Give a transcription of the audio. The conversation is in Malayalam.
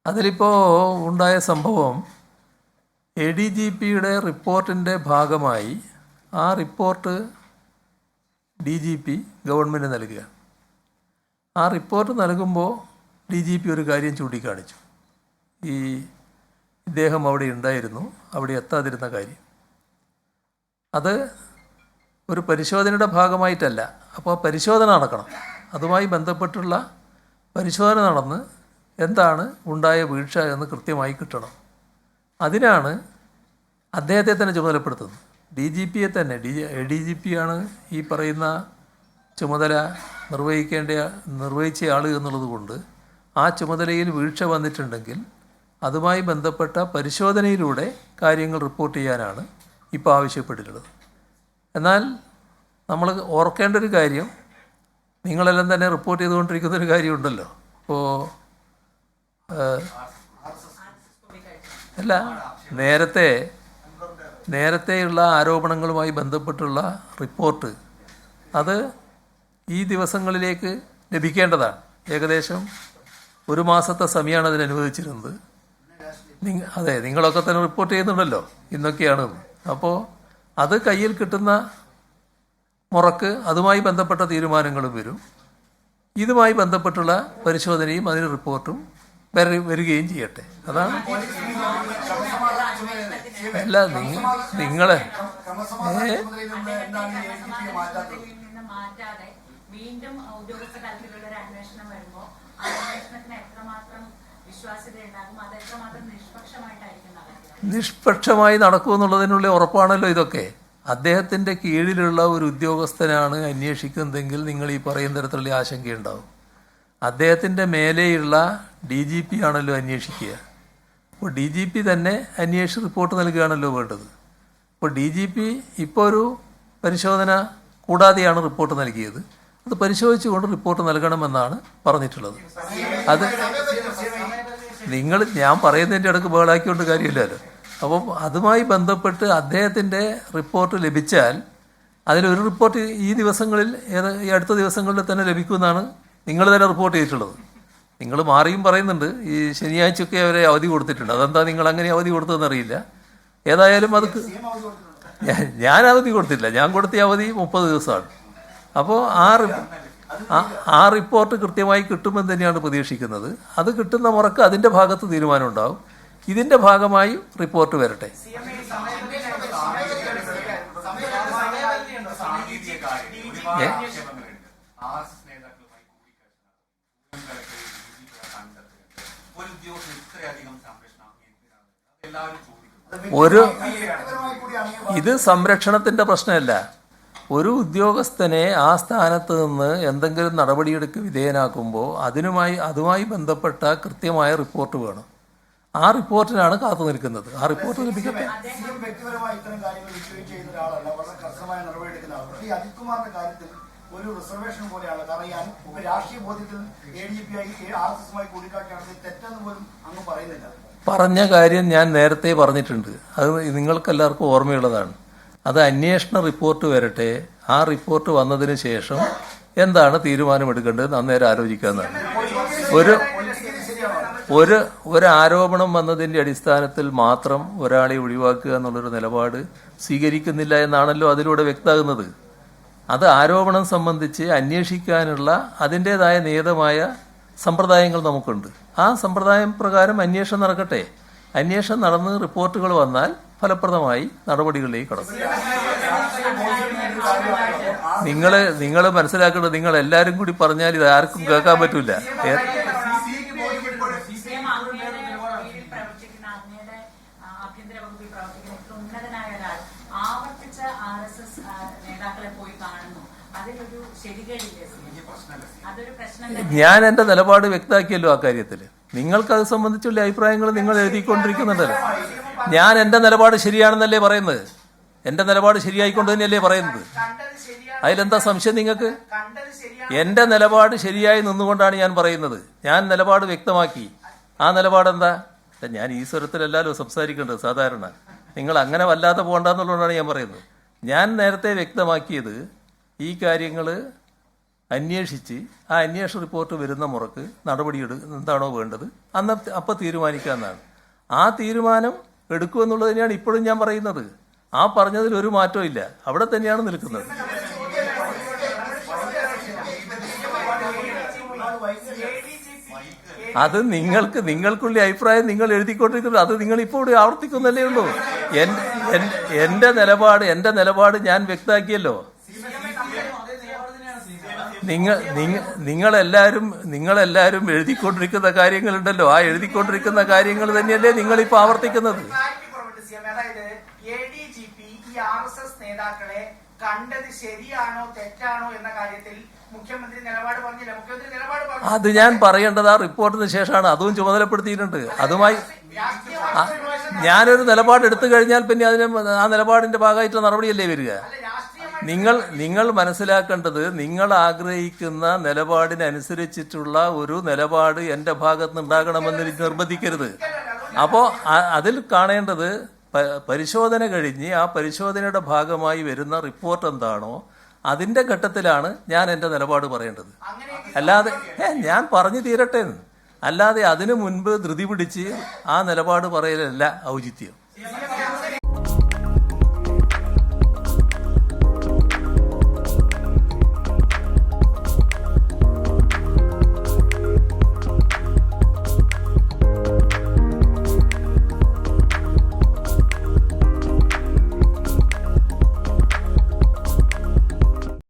അതിലിപ്പോൾ ഉണ്ടായ സംഭവം ADGPയുടെ റിപ്പോർട്ടിൻ്റെ ഭാഗമായി ആ റിപ്പോർട്ട് DGP ഗവൺമെൻറ് നൽകുക. ആ റിപ്പോർട്ട് നൽകുമ്പോൾ DGP ഒരു കാര്യം ചൂണ്ടിക്കാണിച്ചു. ഇദ്ദേഹം അവിടെ ഉണ്ടായിരുന്നു, അവിടെ എത്താതിരുന്ന കാര്യം. അത് ഒരു പരിശോധനയുടെ ഭാഗമായിട്ടല്ല. അപ്പോൾ പരിശോധന നടക്കണം. അതുമായി ബന്ധപ്പെട്ടുള്ള പരിശോധന നടന്ന് എന്താണ് ഉണ്ടായ വീഴ്ച എന്ന് കൃത്യമായി കിട്ടണം. അതിനാണ് അദ്ദേഹത്തെ തന്നെ ചുമതലപ്പെടുത്തുന്നത്. DGPയെ തന്നെ. ADGP ആണ് ഈ പറയുന്ന ചുമതല നിർവഹിച്ച ആൾ എന്നുള്ളത് കൊണ്ട് ആ ചുമതലയിൽ വീഴ്ച വന്നിട്ടുണ്ടെങ്കിൽ അതുമായി ബന്ധപ്പെട്ട പരിശോധനയിലൂടെ കാര്യങ്ങൾ റിപ്പോർട്ട് ചെയ്യാനാണ് ഇപ്പോൾ ആവശ്യപ്പെട്ടിട്ടുള്ളത്. എന്നാൽ നമ്മൾ ഓർക്കേണ്ട ഒരു കാര്യം, നിങ്ങളെല്ലാം തന്നെ റിപ്പോർട്ട് ചെയ്തുകൊണ്ടിരിക്കുന്നൊരു കാര്യമുണ്ടല്ലോ. ഇപ്പോൾ അല്ല, നേരത്തെയുള്ള ആരോപണങ്ങളുമായി ബന്ധപ്പെട്ടുള്ള റിപ്പോർട്ട് അത് ഈ ദിവസങ്ങളിലേക്ക് ലഭിക്കേണ്ടതാണ്. ഏകദേശം ഒരു മാസത്തെ സമയമാണ് അതിന് അനുവദിച്ചിരുന്നത്. അതെ, നിങ്ങളൊക്കെ തന്നെ റിപ്പോർട്ട് ചെയ്യുന്നുണ്ടല്ലോ ഇന്നൊക്കെയാണ്. അപ്പോൾ അത് കയ്യിൽ കിട്ടുന്ന മുറക്ക് അതുമായി ബന്ധപ്പെട്ട തീരുമാനങ്ങളും വരും. ഇതുമായി ബന്ധപ്പെട്ടുള്ള പരിശോധനയും അതിന് റിപ്പോർട്ടും വരികയും ചെയ്യട്ടെ. അതാണ്. അല്ല, നിങ്ങളെ നിഷ്പക്ഷമായി നടക്കുമെന്നുള്ളതിനുള്ള ഉറപ്പാണല്ലോ ഇതൊക്കെ. അദ്ദേഹത്തിൻ്റെ കീഴിലുള്ള ഒരു ഉദ്യോഗസ്ഥനാണ് അന്വേഷിക്കുന്നതെങ്കിൽ നിങ്ങൾ ഈ പറയുന്ന തരത്തിലുള്ള ആശങ്കയുണ്ടാവും. അദ്ദേഹത്തിൻ്റെ മേലെയുള്ള DGP ആണല്ലോ അന്വേഷിക്കുക. അപ്പോൾ DGP തന്നെ അന്വേഷിച്ച് റിപ്പോർട്ട് നൽകുകയാണല്ലോ വേണ്ടത്. അപ്പോൾ DGP ഇപ്പോൾ ഒരു പരിശോധന കൂടാതെയാണ് റിപ്പോർട്ട് നൽകിയത്. അത് പരിശോധിച്ചുകൊണ്ട് റിപ്പോർട്ട് നൽകണമെന്നാണ് പറഞ്ഞിട്ടുള്ളത്. അത് ഞാൻ പറയുന്നതിൻ്റെ ഇടയ്ക്ക് ബഹളാക്കിക്കൊണ്ട് കാര്യമില്ലല്ലോ. അപ്പം അതുമായി ബന്ധപ്പെട്ട് അദ്ദേഹത്തിൻ്റെ റിപ്പോർട്ട് ലഭിച്ചാൽ അതിലൊരു റിപ്പോർട്ട് ഈ ദിവസങ്ങളിൽ ഈ അടുത്ത ദിവസങ്ങളിൽ തന്നെ ലഭിക്കുമെന്നാണ് നിങ്ങൾ തന്നെ റിപ്പോർട്ട് ചെയ്തിട്ടുള്ളത്. നിങ്ങൾ മാറിയും പറയുന്നുണ്ട് ഈ ശനിയാഴ്ചയൊക്കെ അവരെ അവധി കൊടുത്തിട്ടുണ്ട്. അതെന്താ നിങ്ങൾ അങ്ങനെ അവധി കൊടുത്തതെന്നറിയില്ല. ഏതായാലും അത് ഞാൻ അവധി കൊടുത്തില്ല. ഞാൻ കൊടുത്ത അവധി 30 ദിവസമാണ്. അപ്പോൾ ആ റിപ്പോർട്ട് കൃത്യമായി കിട്ടുമെന്ന് തന്നെയാണ് പ്രതീക്ഷിക്കുന്നത്. അത് കിട്ടുന്ന മുറക്ക് അതിൻ്റെ ഭാഗത്ത് തീരുമാനം ഉണ്ടാവും. ഇതിൻ്റെ ഭാഗമായി റിപ്പോർട്ട് വരട്ടെ. ഇത് സംരക്ഷണത്തിൻ്റെ പ്രശ്നമല്ല. ഒരു ഉദ്യോഗസ്ഥനെ ആ സ്ഥാനത്ത് നിന്ന് എന്തെങ്കിലും നടപടിയെടുക്ക് വിധേയനാക്കുമ്പോൾ അതുമായി ബന്ധപ്പെട്ട കൃത്യമായ റിപ്പോർട്ട് വേണം. ആ റിപ്പോർട്ടിനാണ് കാത്തു നിൽക്കുന്നത്. ആ റിപ്പോർട്ട് ലഭിക്കട്ടെ. ഒരു റിസർവേഷൻ പോലെയാണ്. കാരണം രാഷ്ട്രീയ ബോധ്യത്തിൽ തെറ്റെന്ന് പോലും അങ്ങ് പറയുന്നില്ല. പറഞ്ഞ കാര്യം ഞാൻ നേരത്തെ പറഞ്ഞിട്ടുണ്ട്. അത് നിങ്ങൾക്കെല്ലാവർക്കും ഓർമ്മയുള്ളതാണ്. അത് അന്വേഷണ റിപ്പോർട്ട് വരട്ടെ. ആ റിപ്പോർട്ട് വന്നതിന് ശേഷം എന്താണ് തീരുമാനമെടുക്കേണ്ടത് അന്നേരം ആലോചിക്കാമെന്നാണ്. ഒരു ആരോപണം വന്നതിൻ്റെ അടിസ്ഥാനത്തിൽ മാത്രം ഒരാളെ ഒഴിവാക്കുക എന്നുള്ളൊരു നിലപാട് സ്വീകരിക്കുന്നില്ല എന്നാണല്ലോ അതിലൂടെ വ്യക്തമാകുന്നത്. അത് ആരോപണം സംബന്ധിച്ച് അന്വേഷിക്കാനുള്ള അതിൻ്റേതായ നിയതമായ സമ്പ്രദായങ്ങൾ നമുക്കുണ്ട്. ആ സമ്പ്രദായം പ്രകാരം അന്വേഷണം നടക്കട്ടെ. അന്വേഷണം നടന്ന് റിപ്പോർട്ടുകൾ വന്നാൽ ഫലപ്രദമായി നടപടികളിലേക്ക് കടക്കും. നിങ്ങൾ മനസ്സിലാക്കേണ്ടത്, നിങ്ങൾ എല്ലാവരും കൂടി പറഞ്ഞാൽ ഇത് ആർക്കും കേൾക്കാൻ പറ്റൂല. ഞാൻ എൻ്റെ നിലപാട് വ്യക്തമാക്കിയല്ലോ ആ കാര്യത്തിൽ. നിങ്ങൾക്കത് സംബന്ധിച്ചുള്ള അഭിപ്രായങ്ങൾ നിങ്ങൾ എഴുതിക്കൊണ്ടിരിക്കുന്നുണ്ടല്ലോ. ഞാൻ എൻ്റെ നിലപാട് ശരിയാണെന്നല്ലേ പറയുന്നത്. എൻ്റെ നിലപാട് ശരിയായിക്കൊണ്ട് തന്നെയല്ലേ പറയുന്നത്. അതിലെന്താ സംശയം നിങ്ങൾക്ക്? എൻ്റെ നിലപാട് ശരിയായി നിന്നുകൊണ്ടാണ് ഞാൻ പറയുന്നത്. ഞാൻ നിലപാട് വ്യക്തമാക്കി. ആ നിലപാടെന്താ? ഞാൻ ഈ സ്വരത്തിലല്ലല്ലോ സംസാരിക്കേണ്ടത് സാധാരണ. നിങ്ങൾ അങ്ങനെ വല്ലാതെ പോകണ്ടെന്നുള്ളതാണ് ഞാൻ പറയുന്നത്. ഞാൻ നേരത്തെ വ്യക്തമാക്കിയത് ഈ കാര്യങ്ങൾ അന്വേഷിച്ച് ആ അന്വേഷണ റിപ്പോർട്ട് വരുന്ന മുറക്ക് എന്താണോ വേണ്ടത് അപ്പോൾ തീരുമാനിക്കാമെന്നാണ്. ആ തീരുമാനം എടുക്കുമെന്നുള്ളത് തന്നെയാണ് ഇപ്പോഴും ഞാൻ പറയുന്നത്. ആ പറഞ്ഞതിൽ ഒരു മാറ്റവും ഇല്ല, അവിടെ തന്നെയാണ് നിൽക്കുന്നത്. അത് നിങ്ങൾക്കുള്ള അഭിപ്രായം നിങ്ങൾ എഴുതിക്കൊണ്ടിരിക്കുന്നത്, അത് നിങ്ങൾ ഇപ്പോൾ ഇവിടെ ആവർത്തിക്കുന്നല്ലേ ഉള്ളൂ. എന്റെ നിലപാട് ഞാൻ വ്യക്തമാക്കിയല്ലോ. നിങ്ങളെല്ലാരും എഴുതിക്കൊണ്ടിരിക്കുന്ന കാര്യങ്ങളുണ്ടല്ലോ, ആ എഴുതിക്കൊണ്ടിരിക്കുന്ന കാര്യങ്ങൾ തന്നെയല്ലേ നിങ്ങളിപ്പോ ആവർത്തിക്കുന്നത്. അതായത് ADGP ഈ RSS നേതാക്കളെ കണ്ടത് ശരിയാണോ തെറ്റാണോ എന്ന കാര്യത്തിൽ മുഖ്യമന്ത്രി നിലപാട് പറഞ്ഞില്ല. മുഖ്യമന്ത്രി നിലപാട് പറഞ്ഞു. അത് ഞാൻ പറയേണ്ടത് ആ റിപ്പോർട്ടിന് ശേഷമാണ്. അതും ചുമതലപ്പെടുത്തിയിട്ടുണ്ട്. അതുമായി ഞാനൊരു നിലപാട് എടുത്തു കഴിഞ്ഞാൽ പിന്നെ ആ നിലപാടിന്റെ ഭാഗമായിട്ട് നടപടിയല്ലേ വരിക. നിങ്ങൾ മനസ്സിലാക്കേണ്ടത്, നിങ്ങൾ ആഗ്രഹിക്കുന്ന നിലപാടിനനുസരിച്ചിട്ടുള്ള ഒരു നിലപാട് എന്റെ ഭാഗത്ത് ഉണ്ടാകണമെന്ന് നിർബന്ധിക്കരുത്. അപ്പോൾ അതിൽ കാണേണ്ടത് പരിശോധന കഴിഞ്ഞ് ആ പരിശോധനയുടെ ഭാഗമായി വരുന്ന റിപ്പോർട്ട് എന്താണോ അതിന്റെ ഘട്ടത്തിലാണ് ഞാൻ എന്റെ നിലപാട് പറയേണ്ടത്. അല്ലാതെ ഞാൻ പറഞ്ഞു തീരട്ടെ, അല്ലാതെ അതിനു മുൻപ് ധൃതി പിടിച്ച് ആ നിലപാട് പറയലല്ല ഔചിത്യം.